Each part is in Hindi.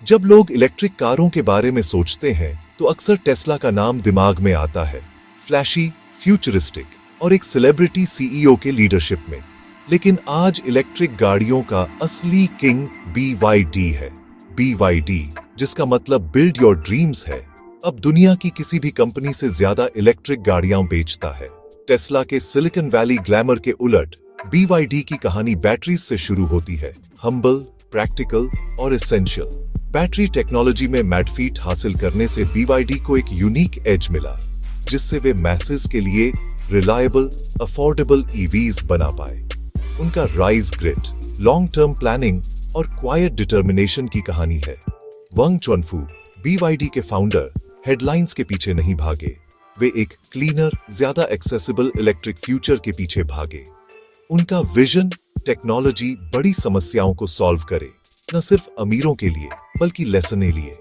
जब लोग इलेक्ट्रिक कारों के बारे में सोचते हैं तो अक्सर टेस्ला का नाम दिमाग में आता है, फ्लैशी, फ्यूचरिस्टिक और एक सेलिब्रिटी सीईओ के लीडरशिप में। लेकिन आज इलेक्ट्रिक गाड़ियों का असली किंग BYD है। BYD, जिसका मतलब बिल्ड योर ड्रीम्स है, अब दुनिया की किसी भी कंपनी से ज्यादा इलेक्ट्रिक गाड़ियां बेचता है। टेस्ला के सिलिकॉन वैली ग्लैमर के उलट BYD की कहानी बैटरीज से शुरू होती है, हम्बल, प्रैक्टिकल और एसेंशियल। बैटरी टेक्नोलॉजी में मैडफीट हासिल करने से BYD को एक यूनिक एज मिला, जिससे वे मैसेज के लिए रिलायबल, अफोर्डेबल EVs बना पाए। उनका rise grit, long term planning और क्वाइट डिटर्मिनेशन की कहानी है। वंग चुनफू, BYD के फाउंडर, हेडलाइंस के पीछे नहीं भागे। वे एक क्लीनर, ज्यादा एक्सेसिबल इलेक्ट्रिक फ्यूचर के पीछे भागे। उनका विजन, टेक्नोलॉजी बड़ी समस्याओं को सॉल्व करे, न सिर्फ अमीरों के लिए बल्कि लेसने लिए।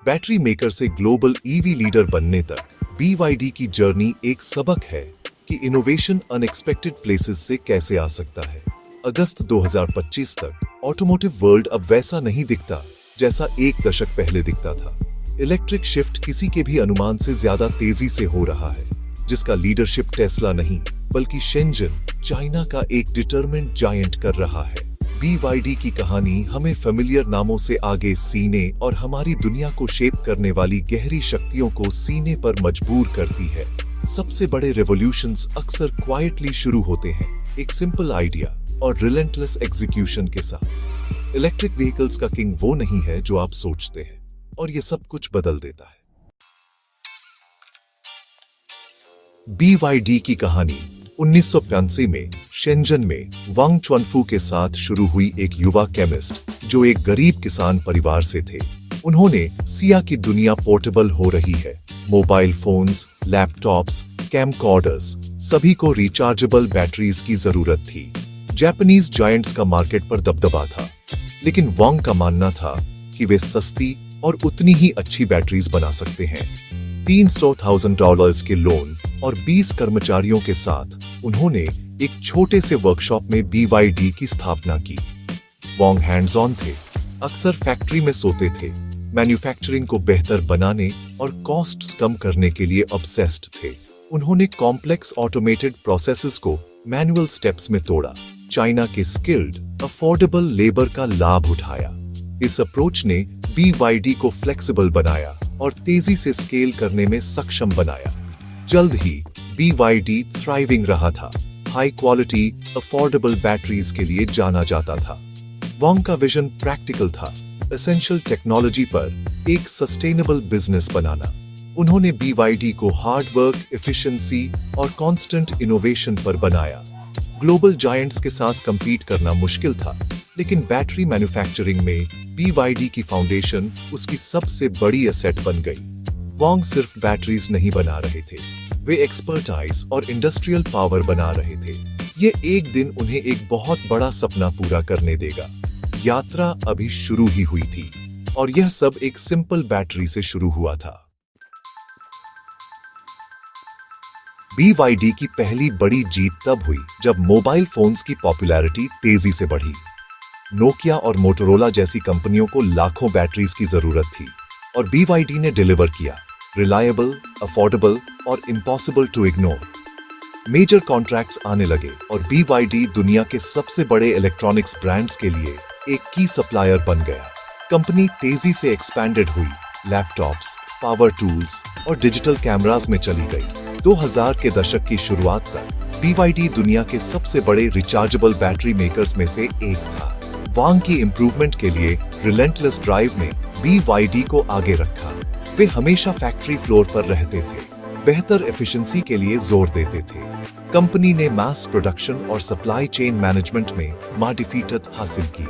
बैटरी मेकर से ग्लोबल EV लीडर बनने तक BYD की जर्नी एक सबक है कि इनोवेशन अनएक्सपेक्टेड प्लेसेस से कैसे आ सकता है। अगस्त 2025 तक ऑटोमोटिव वर्ल्ड अब वैसा नहीं दिखता जैसा एक दशक पहले दिखता था। इलेक्ट्रिक शिफ्ट किसी के भी अनुमान से ज्यादा तेजी से हो रहा है, जिसका लीडरशिप टेस्ला नहीं बल्कि शेंजन, चाइना का एक डिटरमिन्ड जायंट कर रहा है। BYD की कहानी हमें फेमिलियर नामों से आगे सीने और हमारी दुनिया को शेप करने वाली गहरी शक्तियों को सीने पर मजबूर करती है। सबसे बड़े रेवोल्यूशंस अक्सर क्वाइटली शुरू होते हैं, एक सिंपल आइडिया और रिलेंटलेस एग्जीक्यूशन के साथ। इलेक्ट्रिक व्हीकल्स का किंग वो नहीं है जो आप सोचते हैं, और ये सब कुछ बदल देता है। BYD की कहानी 1985 में शेंजन में वांग चुनफू के साथ शुरू हुई। एक युवा केमिस्ट जो एक गरीब किसान परिवार से थे। उन्होंने सिया की दुनिया पोर्टेबल हो रही है, मोबाइल फोन्स, लैपटॉप्स, कैमकॉर्डर्स, सभी को रिचार्जेबल बैटरीज की जरूरत थी। जापानीज जायंट्स का मार्केट पर दबदबा था, लेकिन वांग का मानना था कि वे सस्ती और उतनी ही अच्छी बैटरीज बना सकते हैं। $300,000 के लोन और 20 कर्मचारियों के साथ उन्होंने एक छोटे से वर्कशॉप में BYD की स्थापना की। वांग हैंड्स ऑन थे, अक्सर फैक्ट्री में सोते थे, मैन्युफैक्चरिंग को बेहतर बनाने और कॉस्ट्स कम करने के लिए ऑब्सेस्ड थे। उन्होंने कॉम्प्लेक्स ऑटोमेटेड प्रोसेसेस को मैनुअल स्टेप्स में तोड़ा, चाइना के स्किल्ड, अफोर्डेबल लेबर का लाभ उठाया। इस अप्रोच ने BYD को फ्लेक्सिबल बनाया और तेजी से स्केल करने में सक्षम बनाया। जल्द ही BYD थ्राइविंग रहा था, हाई क्वालिटी, अफोर्डेबल बैटरीज के लिए जाना जाता था। वांग का विजन प्रैक्टिकल था, एसेंशियल टेक्नोलॉजी पर एक सस्टेनेबल बिजनेस बनाना। उन्होंने BYD को हार्ड वर्क, एफिशिएंसी और कांस्टेंट इनोवेशन पर बनाया। ग्लोबल जायंट्स के साथ कंपीट करना मुश्किल था, लेकिन बैटरी मैन्युफैक्चरिंग में BYD की फाउंडेशन उसकी सबसे बड़ी एसेट बन गई। वांग सिर्फ बैटरीज नहीं बना रहे थे, वे एक्सपर्टाइज और इंडस्ट्रियल पावर बना रहे थे। ये एक दिन उन्हें एक बहुत बड़ा सपना पूरा करने देगा। यात्रा अभी शुरू ही हुई थी, और यह सब एक सिंपल बैटरी से शुरू हुआ था। BYD की पहली बड़ी जीत तब हुई जब मोबाइल फोन्स की पॉपुलैरिटी तेजी से बढ़ी। नोकिया और मोटोरोला जैसी कंपनियों को लाखों बैटरीज की जरूरत थी, और BYD ने डिलीवर किया, रिलायबल, अफोर्डेबल और impossible to ignore. Major contracts आने लगे और BYD दुनिया के सबसे बड़े इलेक्ट्रॉनिक्स ब्रांड्स के लिए एक की सप्लायर बन गया। कंपनी तेजी से एक्सपैंडेड हुई, लैपटॉप्स, पावर टूल्स और डिजिटल कैमरास में चली गई। 2000 के दशक की शुरुआत तक BYD दुनिया के सबसे बड़े रिचार्जेबल बैटरी मेकर्स में से एक था। वांग की इंप्रूवमेंट के लिए रिलेंटलेस ड्राइव ने BYD को आगे रखा। वे हमेशा फैक्ट्री फ्लोर पर रहते थे, बेहतर एफिशिएंसी के लिए जोर देते थे। कंपनी ने मास प्रोडक्शन और सप्लाई चेन मैनेजमेंट में मार्डिफीटत हासिल की।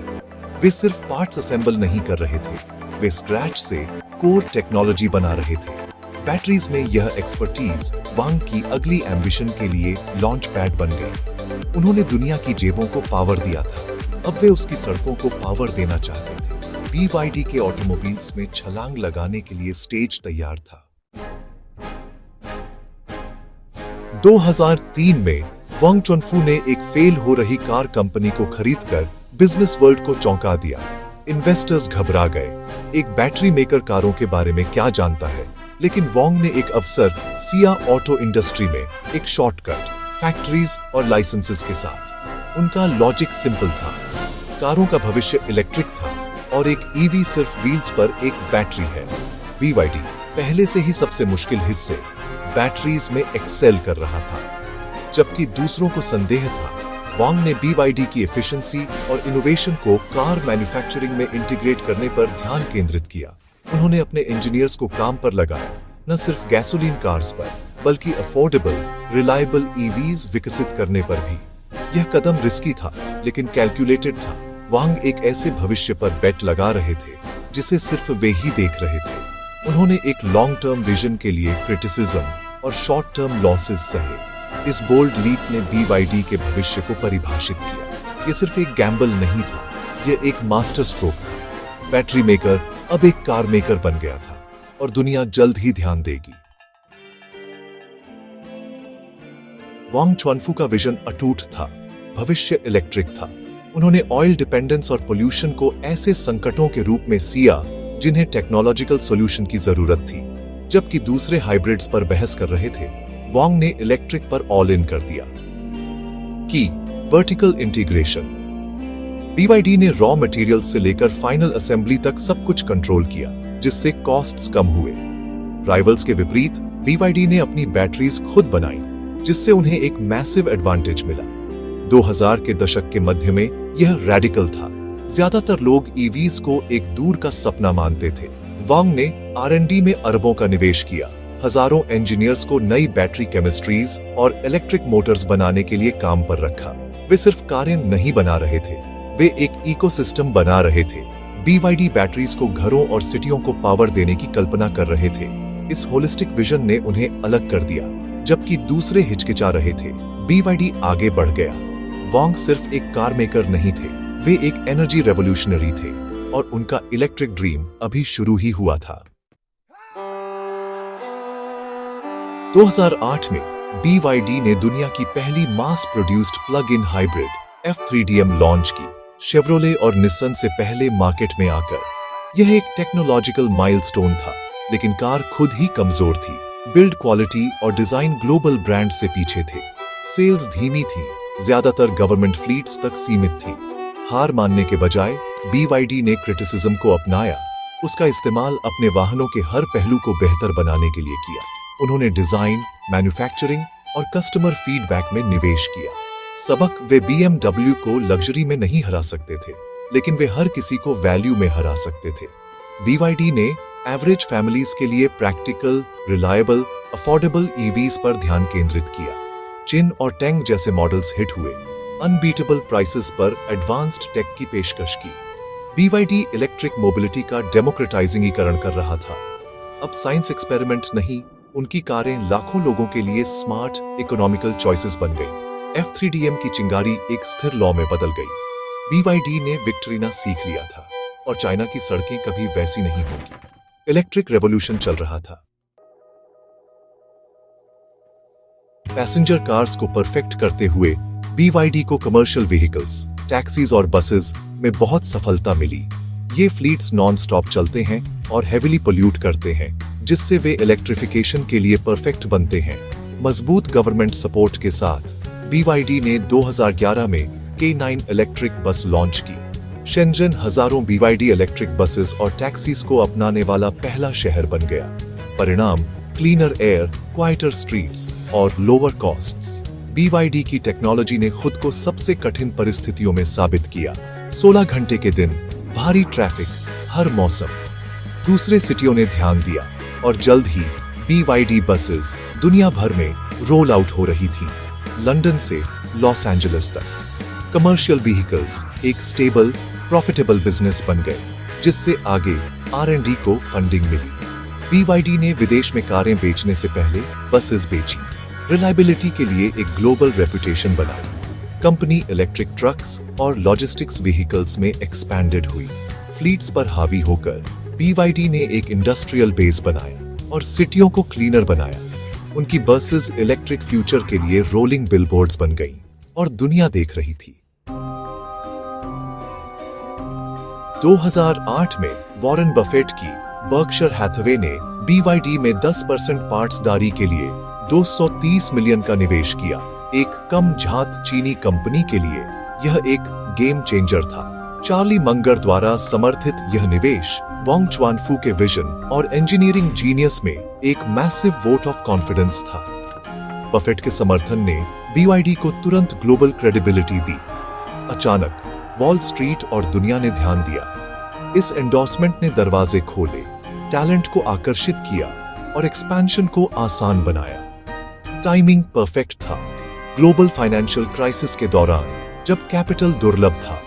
वे सिर्फ पार्ट्स असेंबल नहीं कर रहे थे, वे स्क्रैच से कोर टेक्नोलॉजी बना रहे थे। बैटरीज में यह एक्सपर्टीज वांग की अगली एम्बिशन के लिए लॉन्च पैड बन गई। उन्होंने दुनिया की जेबों को पावर दिया था, अब वे उसकी सड़कों को पावर देना चाहते थे। BYD के ऑटोमोबाइल्स में छलांग लगाने के लिए स्टेज तैयार था। 2003 में वांग चुनफू ने एक फेल हो रही कार कंपनी को खरीदकर बिजनेस वर्ल्ड को चौंका दिया। इन्वेस्टर्स घबरा गए। एक बैटरी मेकर कारों के बारे में क्या जानता है? लेकिन वोंग ने एक अवसर सिया ऑटो इंडस्ट्री में, एक शॉर्टकट, फैक्ट्रीज और लाइसेंसेस के साथ। उनका लॉजिक सिंपल था, कारों का भविष्य इलेक्ट्रिक था और एक ईवी सिर्फ व्हील्स पर एक बैटरी है। BYD पहले से ही सबसे मुश्किल हिस्से बैटरीज में एक्सेल कर रहा था। जबकि दूसरों को संदेह था, वोंग ने BYD की एफिशिएंसी और इनोवेशन को कार मैन्युफैक्चरिंग में इंटीग्रेट करने पर ध्यान केंद्रित किया। उन्होंने अपने इंजीनियर्स को काम पर लगाया, न सिर्फ गैसोलीन कार्स पर, बल्कि अफोर्डेबल, रिलायबल EVs विकसित करने पर भी। यह कदम रिस्की था, लेकिन कैलकुलेटेड था। वोंग एक ऐसे भविष्य पर बेट लगा रहे थे जिसे सिर्फ वे ही देख रहे थे। उन्होंने एक लॉन्ग टर्म विजन के लिए क्रिटिसिज्म और शॉर्ट टर्म लॉसेस सहे। इस बोल्ड लीप ने BYD के भविष्य को परिभाषित किया। यह सिर्फ एक गैम्बल नहीं था, यह एक मास्टर स्ट्रोक था। बैटरी मेकर अब एक कार मेकर बन गया था और दुनिया जल्द ही ध्यान देगी। वोंग चुनफू का विजन अटूट था, भविष्य इलेक्ट्रिक था। उन्होंने ऑयल डिपेंडेंस और पोल्यूशन को ऐसे संकटों के रूप में सिया जिन्हें टेक्नोलॉजिकल सॉल्यूशन की जरूरत थी। जबकि दूसरे हाइब्रिड्स पर बहस कर रहे थे, वोंग ने इलेक्ट्रिक पर ऑल इन कर दिया। की वर्टिकल इंटीग्रेशन। BYD ने रॉ मटेरियल्स से लेकर फाइनल असेंबली तक सब कुछ कंट्रोल किया, जिससे कॉस्ट्स कम हुए। राइवल्स के विपरीत BYD ने अपनी बैटरीज खुद बनाई, जिससे उन्हें एक मैसिव एडवांटेज मिला। 2000 के दशक के मध्य में यह रेडिकल था। ज्यादातर लोग EVs को एक दूर का सपना मानते थे। वोंग ने R&D में अरबों का निवेश किया, हजारों इंजीनियर्स को नई बैटरी केमिस्ट्रीज और इलेक्ट्रिक मोटर्स बनाने के लिए काम पर रखा। वे सिर्फ कारें नहीं बना रहे थे, वे एक इकोसिस्टम बना रहे थे। BYD बैटरीज को घरों और सिटियों को पावर देने की कल्पना कर रहे थे। इस होलिस्टिक विजन ने उन्हें अलग कर दिया। जबकि दूसरे हिचकिचा रहे थे, BYD आगे बढ़ गया। वोंग सिर्फ एक कार मेकर नहीं थे, वे एक एनर्जी रेवोल्यूशनरी थे और उनका इलेक्ट्रिक ड्रीम अभी शुरू ही हुआ था। 2008 में BYD ने दुनिया की पहली mass produced plug in hybrid F3DM launch की, शेवरोले और निस्सन से पहले मार्केट में आकर। यह एक टेक्नोलॉजिकल माइलस्टोन था, लेकिन कार खुद ही कमजोर थी। बिल्ड क्वालिटी और डिजाइन ग्लोबल ब्रांड से पीछे थे। सेल्स धीमी थी, ज्यादातर गवर्नमेंट फ्लीट्स तक सीमित थी। हार मानने के बजाय BYD ने क्रिटिसिज्म को अपनाया, उसका इस्तेमाल अपने वाहनों के हर पहलू को बेहतर बनाने के लिए किया। उन्होंने डिजाइन, मैन्युफैक्चरिंग और कस्टमर फीडबैक में निवेश किया। सबक, वे BMW को लग्जरी में नहीं हरा सकते थे, लेकिन वे हर किसी को वैल्यू में हरा सकते थे। BYD ने एवरेज फैमिलीज के लिए प्रैक्टिकल, रिलायबल, अफोर्डेबल EVs पर ध्यान केंद्रित किया। चिन और टेंग जैसे मॉडल्स हिट हुए। अनबीटेबल प्राइसेस पर एडवांस्ड टेक की पेशकश की। BYD इलेक्ट्रिक मोबिलिटी का डेमोक्रेटाइजिंगीकरण कर रहा था। अब साइंस एक्सपेरिमेंट नहीं, उनकी कारें लाखों लोगों के लिए स्मार्ट, इकोनॉमिकल चॉइसेस बन गई। F3DM की चिंगारी एक स्थिर लॉ में बदल गई। BYD ने विक्ट्रीना सीख लिया था और चाइना की सड़कें कभी वैसी नहीं होंगी। इलेक्ट्रिक रेवोल्यूशन चल रहा था। पैसेंजर कार्स को परफेक्ट करते हुए BYD को कमर्शियल व्हीकल्स, टैक्सीज और बसेस में बहुत सफलता मिली। ये फ्लीट्स नॉन स्टॉप चलते हैं और हेविली पोल्यूट करते हैं, जिससे वे इलेक्ट्रिफिकेशन के लिए परफेक्ट बनते हैं। मजबूत गवर्नमेंट सपोर्ट के साथ BYD ने 2011 में K9 इलेक्ट्रिक बस लॉन्च की। शेंजन हजारों BYD इलेक्ट्रिक बसेस और टैक्सीज को अपनाने वाला पहला शहर बन गया। परिणाम, क्लीनर एयर, क्वाइटर स्ट्रीट्स और लोअर कॉस्ट्स। BYD की टेक्नोलॉजी ने खुद को सबसे कठिन परिस्थितियों में साबित किया। 16 घंटे के दिन, भारी ट्रैफिक, हर मौसम। दूसरे सिटियों ने ध्यान दिया और जल्द ही BYD बसेस दुनिया भर में रोल आउट हो रही थी, लंदन से लॉस एंजलिस तक। कमर्शियल व्हीकल्स एक स्टेबल, प्रॉफिटेबल बिजनेस बन गए, जिससे आगे R&D को फंडिंग मिली। BYD ने विदेश में कारें बेचने से पहले बसेस बेची, रिलायबिलिटी के लिए एक ग्लोबल रेपुटेशन बनाई। कंपनी इलेक्ट्रिक ट्रक्स और लॉजिस्टिक्स व्हीकल्स में एक्सपैंडेड हुई। फ्लीट्स पर हावी होकर BYD ने एक इंडस्ट्रियल बेस बनाया और सिटियों को क्लीनर बनाया। उनकी बसेस इलेक्ट्रिक फ्यूचर के लिए रोलिंग बिलबोर्ड्स बन गईं और दुनिया देख रही थी। 2008 में वॉरेन बफेट की बर्कशायर हैथवे ने BYD में 10% पार्ट्सदारी के लिए 230 मिलियन का निवेश किया। एक कम झात चीनी कंपनी के लिए यह एक गेम चेंजर था। चार्ली मंगर द्वारा समर्थित यह निवेश वांग चुआनफू के विजन और इंजीनियरिंग जीनियस में एक मैसिव वोट ऑफ कॉन्फिडेंस था। बफेट के समर्थन ने BYD को तुरंत ग्लोबल क्रेडिबिलिटी दी। अचानक वॉल स्ट्रीट और दुनिया ने ध्यान दिया। इस एंडोर्समेंट ने दरवाजे खोले, टैलेंट को आकर्षित किया और एक्सपेंशन को आसान बनाया। टाइमिंग परफेक्ट था। ग्लोबल फाइनेंशियल क्राइसिस के दौरान जब कैपिटल दुर्लभ था,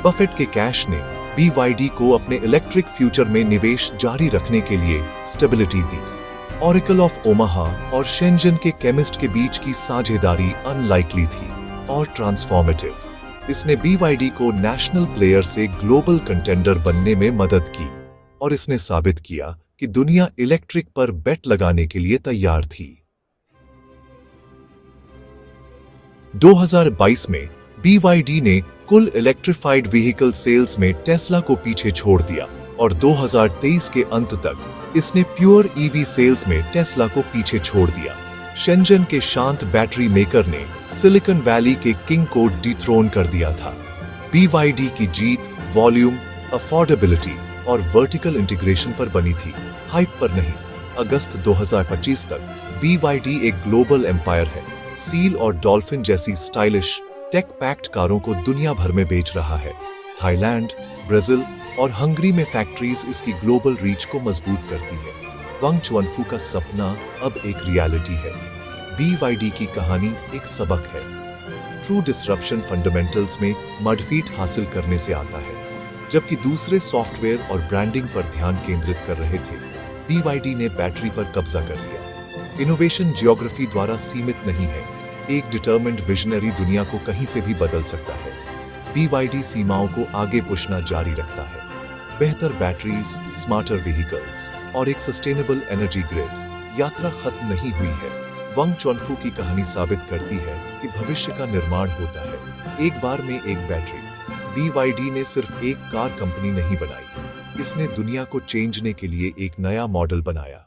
बफेट के कैश ने BYD को अपने इलेक्ट्रिक फ्यूचर में निवेश जारी रखने के लिए stability the. Oracle of Omaha और शेंजन के केमिस्ट के बीच की साझेदारी अनलाइकली थी और ट्रांसफॉर्मेटिव। इसने BYD को नेशनल प्लेयर से ग्लोबल कंटेंडर बनने में मदद की और इसने साबित किया कि दुनिया इलेक्ट्रिक पर बेट लगाने के लिए तैयार थी। 2022 में BYD ने कुल इलेक्ट्रिफाइड व्हीकल सेल्स में टेस्ला को पीछे छोड़ दिया और 2023 के अंत तक इसने प्योर EV सेल्स में टेस्ला को पीछे छोड़ दिया। शेंजन के शांत बैटरी मेकर ने सिलिकॉन वैली के किंग को डिथ्रोन कर दिया था। BYD की जीत वॉल्यूम, अफोर्डेबिलिटी और वर्टिकल इंटीग्रेशन पर बनी थी, हाइप पर नहीं। अगस्त 2025 तक BYD एक ग्लोबल एम्पायर है। सील और डॉल्फिन जैसी स्टाइलिश टेक पैक्ड कारों को दुनिया भर में बेच रहा है। थाईलैंड, ब्राजील और हंगरी में फैक्ट्रीज इसकी ग्लोबल रीच को मजबूत करती है। वांग चुआनफू का सपना अब एक रियलिटी है। BYD की कहानी एक सबक है। ट्रू डिसरप्शन फंडामेंटल्स में मडफीट हासिल करने से आता है। जबकि दूसरे सॉफ्टवेयर और ब्रांडिंग पर ध्यान केंद्रित कर रहे थे, BYD ने बैटरी पर कब्जा कर लिया। इनोवेशन ज्योग्राफी द्वारा सीमित नहीं है। एक डिटरमिन्ड विजनरी दुनिया को कहीं से भी बदल सकता है। BYD सीमाओं को आगे पुशना जारी रखता है। बेहतर बैटरीज, स्मार्टर व्हीकल्स और एक सस्टेनेबल एनर्जी ग्रिड। यात्रा खत्म नहीं हुई है। वांग चुआनफू की कहानी साबित करती है कि भविष्य का निर्माण होता है एक बार में एक बैटरी। BYD ने सिर्फ एक कार कंपनी नहीं बनाई, इसने दुनिया को चेंजने के लिए एक नया मॉडल बनाया।